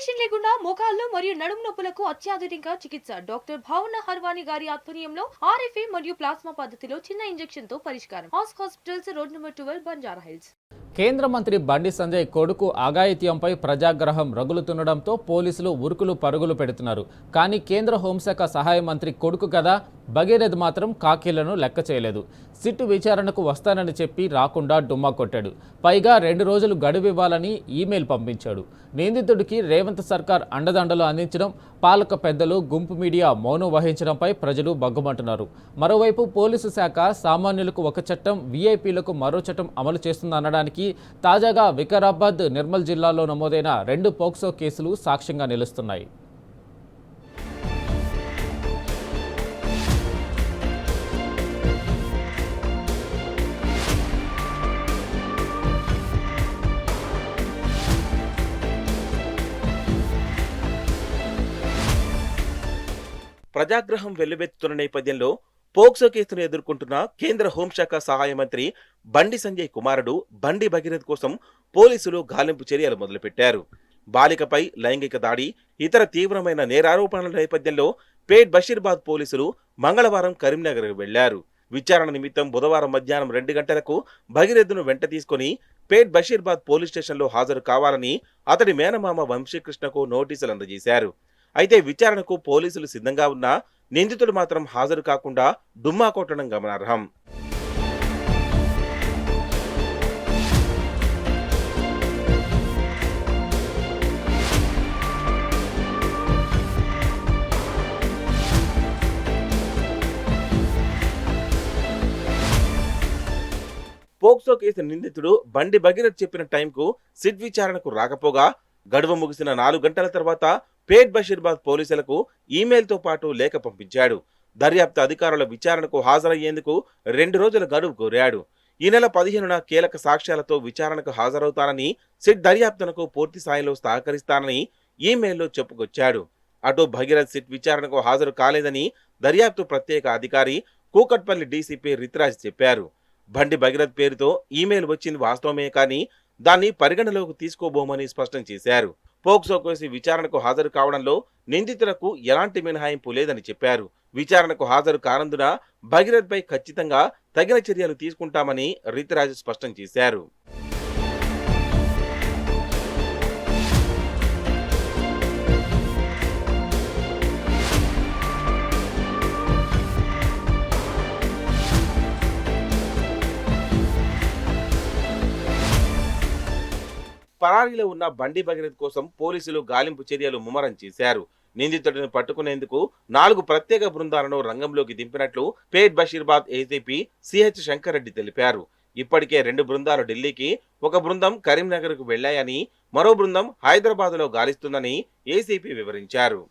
Operation లేకుండా మోకాళ్లు మరియు నడుము నొప్పులకు అత్యాధునిక చికిత్స డాక్టర్ భావన హర్వాణి గారి ఆధ్వర్యంలో ఆర్ఎఫ్ఏ మరియు ప్లాస్మా పద్ధతిలో చిన్న ఇంజెక్షన్ తో పరిష్కారం. Hospitals road number 12 Banjara hills. కేంద్ర మంత్రి బండి సంజయ్ కొడుకు అఘాయిత్యంపై ప్రజాగ్రహం రగులుతుండడంతో పోలీసులు ఉరుకులు పరుగులు పెడుతున్నారు. కానీ కేంద్ర హోంశాఖ సహాయ మంత్రి కొడుకు కదా భగీరథ్ మాత్రం కాకీలను లెక్క చేయలేదు. సిట్ విచారణకు వస్తానని చెప్పి రాకుండా డుమ్మా కొట్టాడు. పైగా 2 రోజులు గడువివ్వాలని ఈమెయిల్ పంపించాడు. నిందితుడికి రేవంత్ సర్కార్ అండదండలు అందించడం, పాలక పెద్దలు గుంపు మీడియా మౌనం వహించడంపై ప్రజలు బగ్గుమంటున్నారు. మరోవైపు పోలీసు శాఖ సామాన్యులకు ఒక చట్టం, వీఐపీలకు మరో చట్టం అమలు చేస్తుందనడానికి తాజాగా వికారాబాద్, నిర్మల్ జిల్లాల్లో నమోదైన 2 పోక్సో కేసులు సాక్ష్యంగా నిలుస్తున్నాయి. ప్రజాగ్రహం వెల్లువెత్తుతున్న నేపథ్యంలో పోక్సో కేసును ఎదుర్కొంటున్న కేంద్ర హోంశాఖ సహాయ మంత్రి బండి సంజయ్ కుమారుడు బండి భగీరథ్ కోసం పోలీసులు గాలింపు చర్యలు మొదలుపెట్టారు. బాలికపై లైంగిక దాడి, ఇతర తీవ్రమైన నేరారోపణల నేపథ్యంలో పేట్ బషీర్బాద్ పోలీసులు మంగళవారం కరీంనగర్కు వెళ్లారు. విచారణ నిమిత్తం బుధవారం మధ్యాహ్నం 2 గంటలకు భగీరథ్ను వెంట తీసుకుని పేట్ బషీర్బాద్ పోలీస్ స్టేషన్లో హాజరు కావాలని అతడి మేనమామ వంశీకృష్ణకు నోటీసులు అందజేశారు. అయితే విచారణకు పోలీసులు సిద్ధంగా ఉన్నా నిందితుడు మాత్రం హాజరు కాకుండా డుమ్మా కొట్టడం గమనార్హం. పోక్సో కేసు నిందితుడు బండి భగీరథ్ చెప్పిన టైంకు సిట్ విచారణకు రాకపోగా గడువు ముగిసిన 4 గంటల తర్వాత పేట్ బషీర్బాద్ పోలీసులకు ఈమెయిల్తో పాటు లేఖ పంపించాడు. దర్యాప్తు అధికారుల విచారణకు హాజరయ్యేందుకు 2 రోజుల గడువు కోరాడు. ఈ నెల 15న కీలక సాక్ష్యాలతో విచారణకు హాజరవుతానని, సిట్ దర్యాప్తునకు పూర్తి స్థాయిలో సహకరిస్తానని ఈమెయిల్లో చెప్పుకొచ్చాడు. అటు భగీరథ్ సిట్ విచారణకు హాజరు కాలేదని దర్యాప్తు ప్రత్యేక అధికారి కూకట్పల్లి డీసీపీ రిత్రాజ్ చెప్పారు. బండి భగీరథ్ పేరుతో ఈమెయిల్ వచ్చింది వాస్తవమే కానీ దాన్ని పరిగణలోకి తీసుకోబోమని స్పష్టం చేశారు. పోక్సో కేసు విచారణకు హాజరు కావడంలో నిందితులకు ఎలాంటి మినహాయింపు లేదని చెప్పారు. విచారణకు హాజరు కానందున భగీరథ్పై ఖచ్చితంగా తగిన చర్యలు తీసుకుంటామని రిత్రాజ్ స్పష్టం చేశారు. పరారీలో ఉన్న బండి భగీరథ్ కోసం పోలీసులు గాలింపు చర్యలు ముమ్మరం చేశారు. నిందితుడిని పట్టుకునేందుకు 4 ప్రత్యేక బృందాలను రంగంలోకి దింపినట్లు పేట్ బషీర్బాద్ ఏసీపీ సిహెచ్ శంకర్ రెడ్డి తెలిపారు. ఇప్పటికే 2 బృందాలు ఢిల్లీకి, 1 బృందం కరీంనగర్కు వెళ్లాయని, మరో బృందం హైదరాబాద్లో గాలిస్తుందని ఏసీపీ వివరించారు.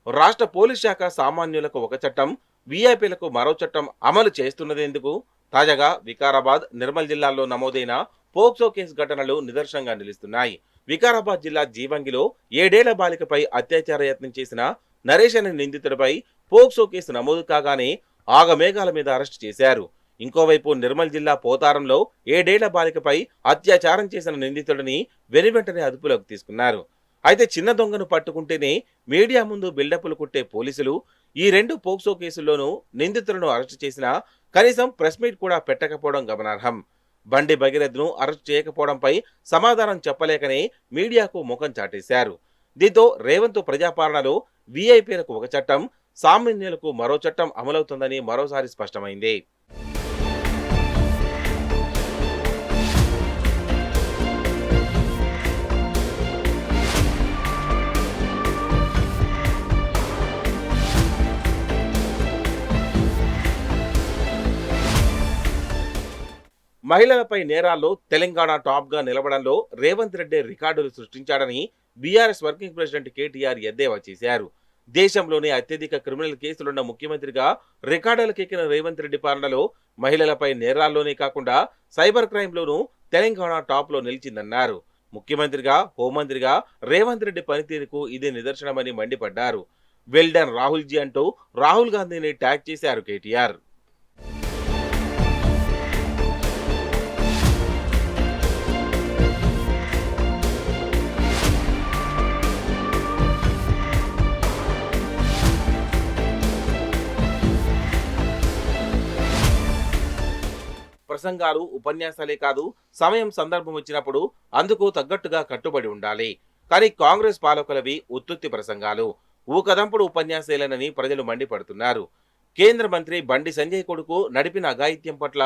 రాష్ట్ర పోలీస్ శాఖ సామాన్యులకు ఒక చట్టం, వీఐపీలకు మరో చట్టం అమలు చేస్తున్నదెందుకు? తాజాగా వికారాబాద్, నిర్మల్ జిల్లాల్లో నమోదైన పోక్సో కేసు ఘటనలు నిదర్శనంగా నిలుస్తున్నాయి. వికారాబాద్ జిల్లా జీవంగిలో 7 ఏళ్ల బాలికపై అత్యాచార యత్నం చేసిన నరేష్ అనే నిందితుడిపై పోక్సో కేసు నమోదు కాగానే ఆగమేఘాల మీద అరెస్టు చేశారు. ఇంకోవైపు నిర్మల్ జిల్లా పోతారంలో 7 ఏళ్ల బాలికపై అత్యాచారం చేసిన నిందితుడిని వెనువెంటనే అదుపులోకి తీసుకున్నారు. అయితే చిన్న దొంగను పట్టుకుంటేనే మీడియా ముందు బిల్డప్లు కుట్టే పోలీసులు ఈ 2 పోక్సో కేసుల్లోనూ నిందితులను అరెస్టు చేసినా కనీసం ప్రెస్ మీట్ కూడా పెట్టకపోవడం గమనార్హం. బండి భగీరథ్ను అరెస్ట్ చేయకపోవడంపై సమాధానం చెప్పలేకనే మీడియాకు ముఖం చాటేశారు. దీంతో రేవంత్ ప్రజాపాలనలో వీఐపీలకు ఒక చట్టం, సామాన్యులకు మరో చట్టం అమలవుతుందని మరోసారి స్పష్టమైంది. మహిళలపై నేరాల్లో తెలంగాణ టాప్ గా నిలవడంలో రేవంత్ రెడ్డి రికార్డులు సృష్టించాడని బీఆర్ఎస్ వర్కింగ్ ప్రెసిడెంట్ కేటీఆర్ ఎద్దేవా చేశారు. దేశంలోనే అత్యధిక క్రిమినల్ కేసులున్న ముఖ్యమంత్రిగా రికార్డులకెక్కిన రేవంత్ రెడ్డి పాలనలో మహిళలపై నేరాల్లోనే కాకుండా సైబర్ క్రైమ్లోనూ తెలంగాణ టాప్ లో నిలిచిందన్నారు. ముఖ్యమంత్రిగా, హోంమంత్రిగా రేవంత్ రెడ్డి పనితీరుకు ఇది నిదర్శనమని మండిపడ్డారు. వెల్ డన్ రాహుల్ జీ అంటూ రాహుల్ గాంధీని ట్యాగ్ చేశారు కేటీఆర్. ప్రసంగాలు ఉపన్యాసాలే కాదు, సమయం సందర్భం వచ్చినప్పుడు అందుకు తగ్గట్టుగా కట్టుబడి ఉండాలి. కానీ కాంగ్రెస్ పాలకులవి ఉత్తుత్తి ప్రసంగాలు, ఊకదంపుడు ఉపన్యాసాలేనని ప్రజలు మండిపడుతున్నారు. కేంద్ర మంత్రి బండి సంజయ్ కొడుకు నడిపిన అఘాయిత్యం పట్ల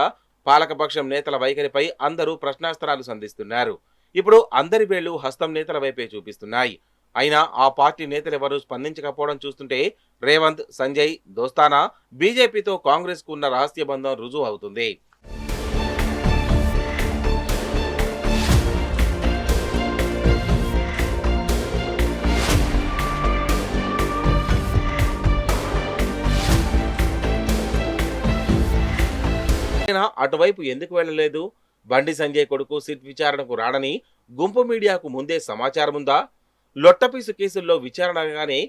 పాలకపక్షం నేతల వైఖరిపై అందరూ ప్రశ్నాస్త్రాలు సంధిస్తున్నారు. ఇప్పుడు అందరి వేళ్లు హస్తం నేతల వైపే చూపిస్తున్నాయి. అయినా ఆ పార్టీ నేతలెవరూ స్పందించకపోవడం చూస్తుంటే రేవంత్, సంజయ్ దోస్తానా బీజేపీతో కాంగ్రెస్ కు ఉన్న రహస్య బంధం రుజువు అవుతుంది. అటువైపు ఎందుకు వెళ్ళలేదు? బండి సంజయ్ కొడుకు సిట్ విచారణకు రాడని గుంపు మీడియాకు ముందే సమాచారం ఉందా? లొట్టపీసు కేసుల్లో విచారణగానే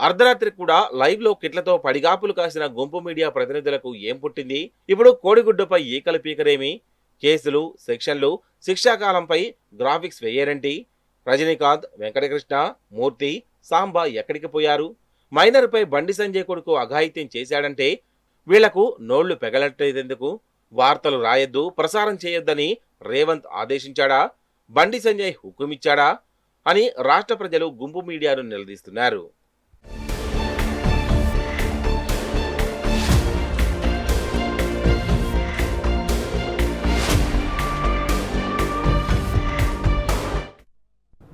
అర్ధరాత్రి కూడా లైవ్ లో కిట్లతో పడిగాపులు కాసిన గుంపు మీడియా ప్రతినిధులకు ఏం పుట్టింది? ఇప్పుడు కోడిగుడ్డుపై ఈకలు పీకరేమి? కేసులు, సెక్షన్లు, శిక్షాకాలంపై గ్రాఫిక్స్ వేయరేంటి? రజనీకాంత్, వెంకటకృష్ణ, మూర్తి, సాంబా ఎక్కడికి పోయారు? మైనర్పై బండి సంజయ్ కొడుకు అఘాయిత్యం చేశాడంటే వీళ్లకు నోళ్లు పెగలట్టేందుకు? వార్తలు రాయొద్దు, ప్రసారం చేయొద్దని రేవంత్ ఆదేశించాడా? బండి సంజయ్ హుకుమిచ్చాడా అని రాష్ట్ర ప్రజలు గుంపు మీడియాను నిలదీస్తున్నారు.